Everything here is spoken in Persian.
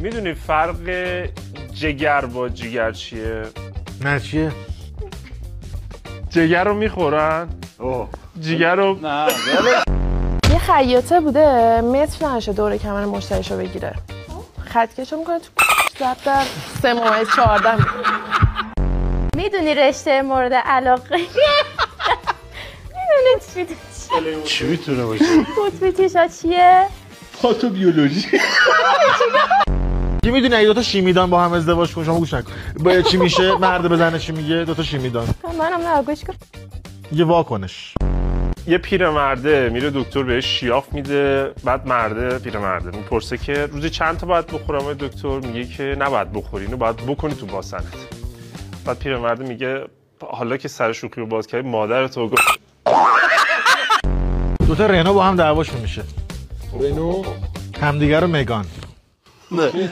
میدونی فرق جگر با جیگر چیه؟ نه چیه؟ جگر رو میخورن جیگر رو نه یه خیاطه بوده متر نشه دور کمر مشتریشو بگیره خطکشو میکنه تو زب در 3 ممیز 14 میدونی رشته مورد علاقه میدونی چی میتونه باشه؟ قطبی تیشا چیه؟ پاتوبیولوژی. کی میدونی اگه دوتا شیمیدان با هم ازدواج کنن شما گوش نکن با چی میشه؟ مرد بزنه چی میگه؟ دوتا شیمیدان منم نه گوش کن. یه واکنش. یه پیرمرده میره دکتر بهش شیاف میده. بعد پیرمرده میپرسه که روزی چند تا باید بخورم؟ دکتر میگه که نباید بخوری، اینو باید بکنی تو باسنت. بعد پیرمرده میگه حالا که سر شوخی رو باز کردی مادرتو گفت. دوتا رنو با هم دعواشون میشه. رنو همدیگه رو مگان. نه